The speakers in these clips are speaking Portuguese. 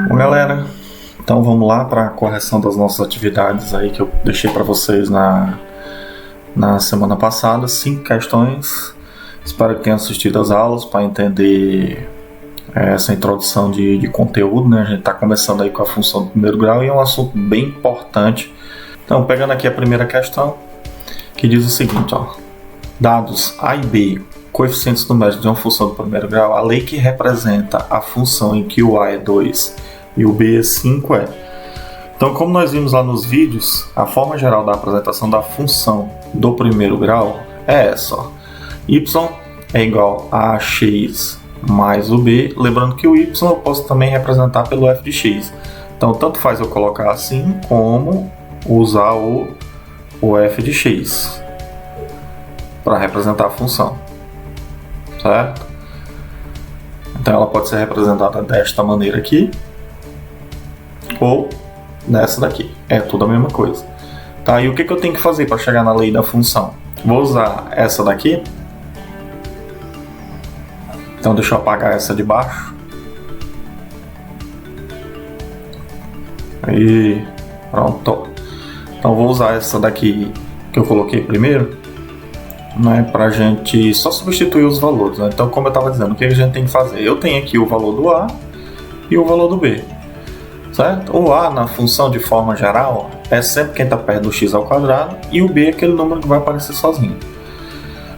Bom, galera, então vamos lá para a correção das nossas atividades aí que eu deixei para vocês na semana passada. 5 questões. Espero que tenham assistido as aulas para entender essa introdução de conteúdo, né? A gente está começando aí com a função do primeiro grau e é um assunto bem importante. Então, pegando aqui a primeira questão, que diz o seguinte, ó: dados A e B, coeficientes numéricos de uma função do primeiro grau, a lei que representa a função em que o A é 2 e o B é 5 é. Então, como nós vimos lá nos vídeos, a forma geral da apresentação da função do primeiro grau é essa, ó: y é igual a x mais o b, lembrando que o y eu posso também representar pelo f de x. Então, tanto faz eu colocar assim, como usar o f de x para representar a função, certo? Então ela pode ser representada desta maneira aqui ou dessa daqui, é tudo a mesma coisa, tá? E o que eu tenho que fazer para chegar na lei da função? Vou usar essa daqui, então deixa eu apagar essa de baixo, aí pronto. Então vou usar essa daqui que eu coloquei primeiro, né, para a gente só substituir os valores, né? Então, como eu estava dizendo, o que a gente tem que fazer? Eu tenho aqui o valor do A e o valor do B, certo? O A na função de forma geral é sempre quem está perto do x ao quadrado e o B é aquele número que vai aparecer sozinho.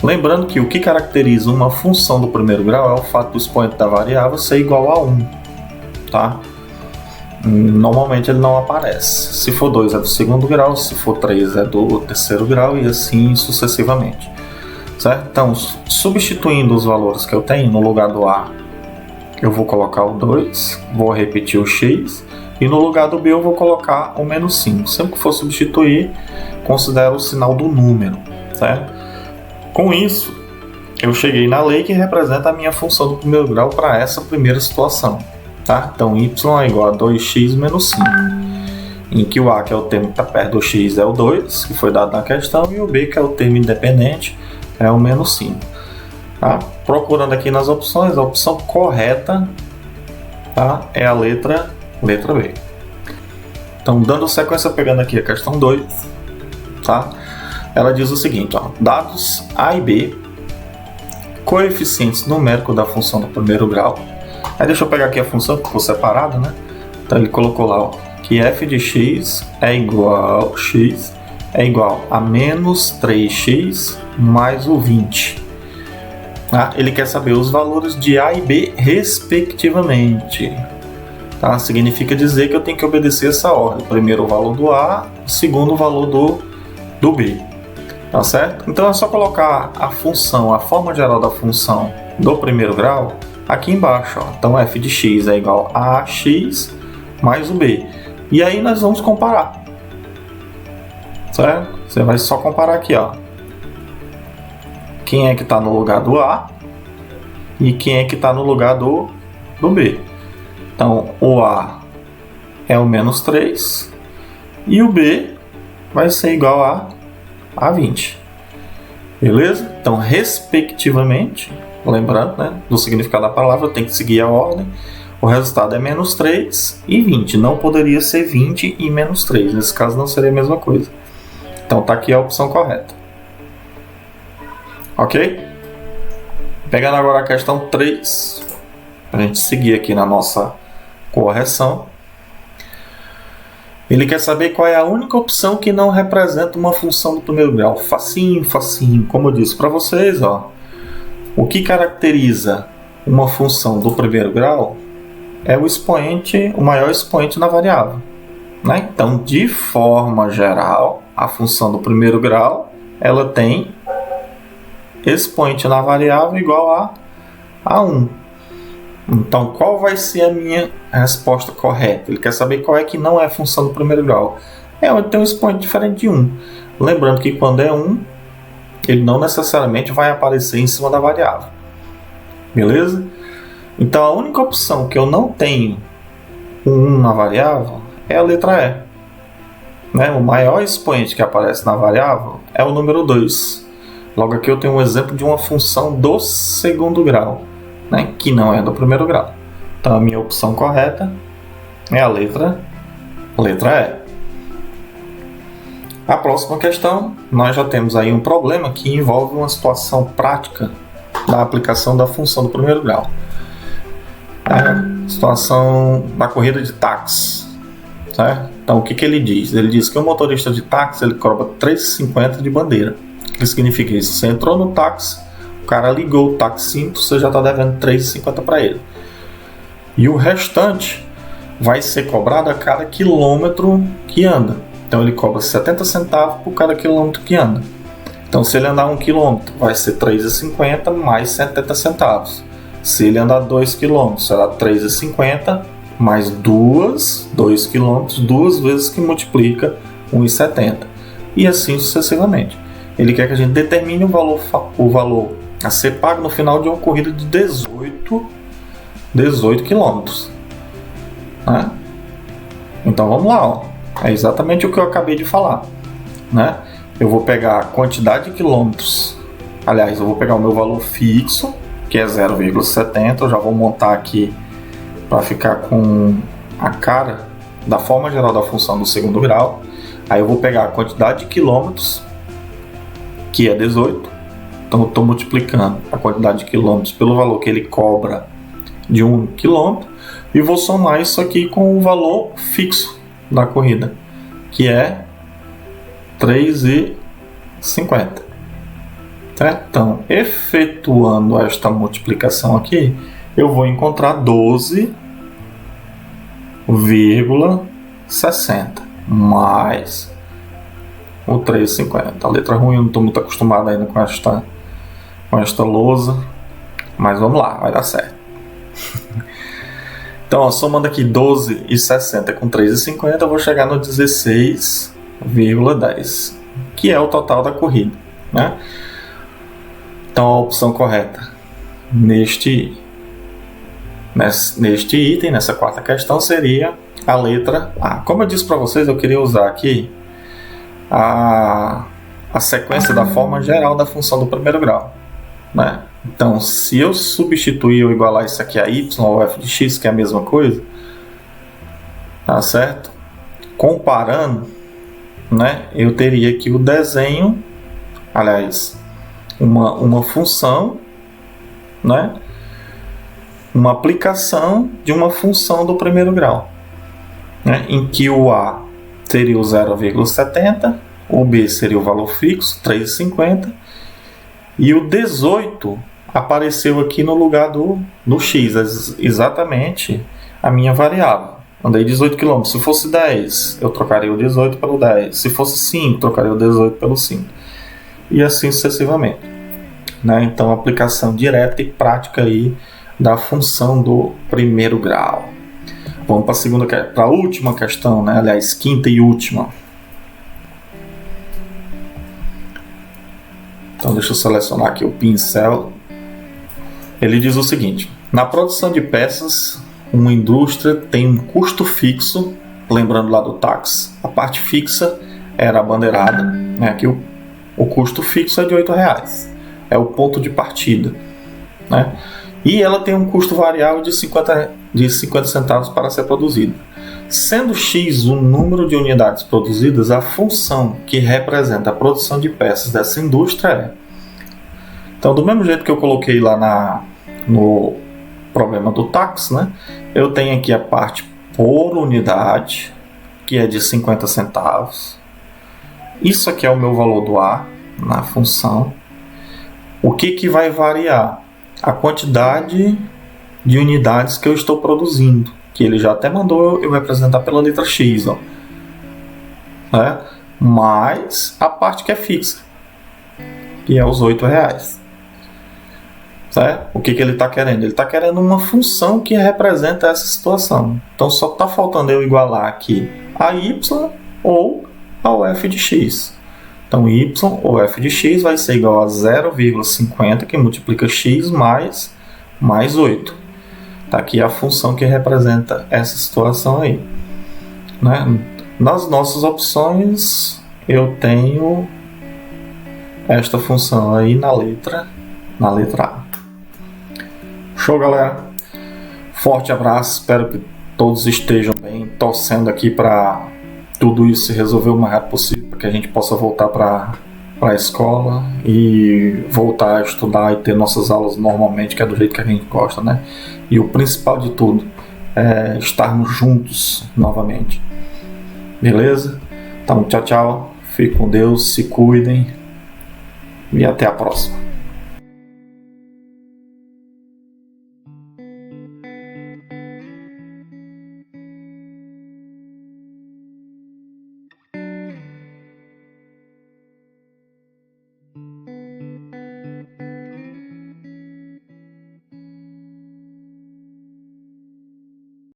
Lembrando que o que caracteriza uma função do primeiro grau é o fato do expoente da variável ser igual a 1, tá? Normalmente ele não aparece. Se for 2 é do segundo grau, se for 3 é do terceiro grau e assim sucessivamente, certo? Então, substituindo os valores que eu tenho, no lugar do A eu vou colocar o 2, vou repetir o x, e no lugar do B eu vou colocar o menos 5. Sempre que for substituir, considero o sinal do número, certo? Com isso, eu cheguei na lei que representa a minha função do primeiro grau para essa primeira situação, tá? Então, y é igual a 2x menos 5, em que o A, que é o termo que está perto do x, é o 2, que foi dado na questão, e o B, que é o termo independente, é o menos 5. Tá? Procurando aqui nas opções, a opção correta, tá, é a letra B. Então, dando sequência, pegando aqui a questão 2, tá? Ela diz o seguinte, ó: dados A e B, coeficientes numéricos da função do primeiro grau. Aí deixa eu pegar aqui a função que ficou separada, né? Então ele colocou lá, ó, que f de x é igual a menos 3x mais o 20. Tá? Ele quer saber os valores de A e B respectivamente. Tá? Significa dizer que eu tenho que obedecer essa ordem. Primeiro o valor do A, segundo o valor do B. Tá certo? Então é só colocar a função, a forma geral da função do primeiro grau aqui embaixo, ó. Então f de x é igual a x mais o b. E aí nós vamos comparar, certo? Você vai só comparar aqui, ó, quem é que está no lugar do A e quem é que está no lugar do B. Então o A é o menos 3 e o B vai ser igual a 20. Beleza? Então, respectivamente, lembrando, né, do significado da palavra, tem que seguir a ordem. O resultado é menos 3 e 20. Não poderia ser 20 e menos 3. Nesse caso não seria a mesma coisa. Então tá aqui a opção correta. Ok? Pegando agora a questão 3, para a gente seguir aqui na nossa correção. Ele quer saber qual é a única opção que não representa uma função do primeiro grau. Facinho, facinho. Como eu disse para vocês, ó, o que caracteriza uma função do primeiro grau é o expoente, o maior expoente na variável, né? Então, de forma geral, a função do primeiro grau ela tem expoente na variável igual a 1. Então, qual vai ser a minha resposta correta? Ele quer saber qual é que não é a função do primeiro grau. Onde tem um expoente diferente de 1. Lembrando que quando é 1, ele não necessariamente vai aparecer em cima da variável. Beleza? Então, a única opção que eu não tenho um 1 na variável é a letra E. Né? O maior expoente que aparece na variável é o número 2. Logo aqui eu tenho um exemplo de uma função do segundo grau, né? Que não é do primeiro grau. Então a minha opção correta é a letra E. A próxima questão, nós já temos aí um problema que envolve uma situação prática da aplicação da função do primeiro grau. É a situação da corrida de táxi, certo? Então o que ele diz? Ele diz que o motorista de táxi ele cobra R$3,50 de bandeira. O que significa isso? Você entrou no táxi, o cara ligou o taxímetro, você já está devendo R$3,50 para ele. E o restante vai ser cobrado a cada quilômetro que anda. Então ele cobra 70 centavos por cada quilômetro que anda. Então se ele andar 1 quilômetro, vai ser R$3,50 mais 70 centavos. Se ele andar 2 quilômetros, será R$3,50 mais 2 quilômetros, duas vezes que multiplica 1,70. E assim sucessivamente. Ele quer que a gente determine o valor a ser pago no final de uma corrida de 18 quilômetros. Né? Então vamos lá, ó. É exatamente o que eu acabei de falar, né? Eu vou pegar a quantidade de quilômetros, aliás, eu vou pegar o meu valor fixo, que é 0,70, eu já vou montar aqui para ficar com a cara da forma geral da função do segundo grau. Aí eu vou pegar a quantidade de quilômetros, que é 18, então eu estou multiplicando a quantidade de quilômetros pelo valor que ele cobra de 1 quilômetro, e vou somar isso aqui com o valor fixo da corrida, que é R$3,50. Certo? Então, efetuando esta multiplicação aqui, eu vou encontrar 12,60 mais o R$3,50. A letra ruim, eu não estou muito acostumado ainda com esta lousa, mas vamos lá, vai dar certo. Então, ó, somando aqui 12,60 com 3,50, eu vou chegar no 16,10, que é o total da corrida, né? Então, a opção correta neste item, nessa quarta questão, seria a letra A. Como eu disse para vocês, eu queria usar aqui a sequência da forma geral da função do primeiro grau, né? Então, se eu substituir ou igualar isso aqui a y ou f de x, que é a mesma coisa, tá certo? Comparando, né, eu teria aqui o desenho, aliás, uma função, né, uma aplicação de uma função do primeiro grau, né, em que o A seria o 0,70, o B seria o valor fixo, 3,50, e o 18 apareceu aqui no lugar do x, exatamente a minha variável. Andei 18 km. Se fosse 10, eu trocaria o 18 pelo 10. Se fosse 5, trocaria o 18 pelo 5. E assim sucessivamente. Né? Então, aplicação direta e prática aí da função do primeiro grau. Vamos para a última questão, né? Aliás, quinta e última. Então, deixa eu selecionar aqui o pincel. Ele diz o seguinte: na produção de peças, uma indústria tem um custo fixo, lembrando lá do táxi, a parte fixa era a bandeirada, né? Aqui o custo fixo é de R$8, é o ponto de partida, né? E ela tem um custo variável de 50 centavos para ser produzida. Sendo X o número de unidades produzidas, a função que representa a produção de peças dessa indústria é... Então, do mesmo jeito que eu coloquei lá no problema do táxi, né, eu tenho aqui a parte por unidade, que é de 50 centavos. Isso aqui é o meu valor do A na função. O que vai variar? A quantidade de unidades que eu estou produzindo, que ele já até mandou eu representar pela letra X, ó, né? Mais a parte que é fixa, que é os R$8. Certo? O que ele está querendo? Ele está querendo uma função que representa essa situação. Então só está faltando eu igualar aqui a y ou ao f de x. Então y ou f de x vai ser igual a 0,50, que multiplica x mais 8. Está aqui a função que representa essa situação aí, né? Nas nossas opções eu tenho esta função aí na letra A. Show, galera! Forte abraço, espero que todos estejam bem, torcendo aqui para tudo isso se resolver o mais rápido possível, para que a gente possa voltar para a escola e voltar a estudar e ter nossas aulas normalmente, que é do jeito que a gente gosta, né? E o principal de tudo é estarmos juntos novamente. Beleza? Então, tchau, tchau. Fiquem com Deus, se cuidem e até a próxima.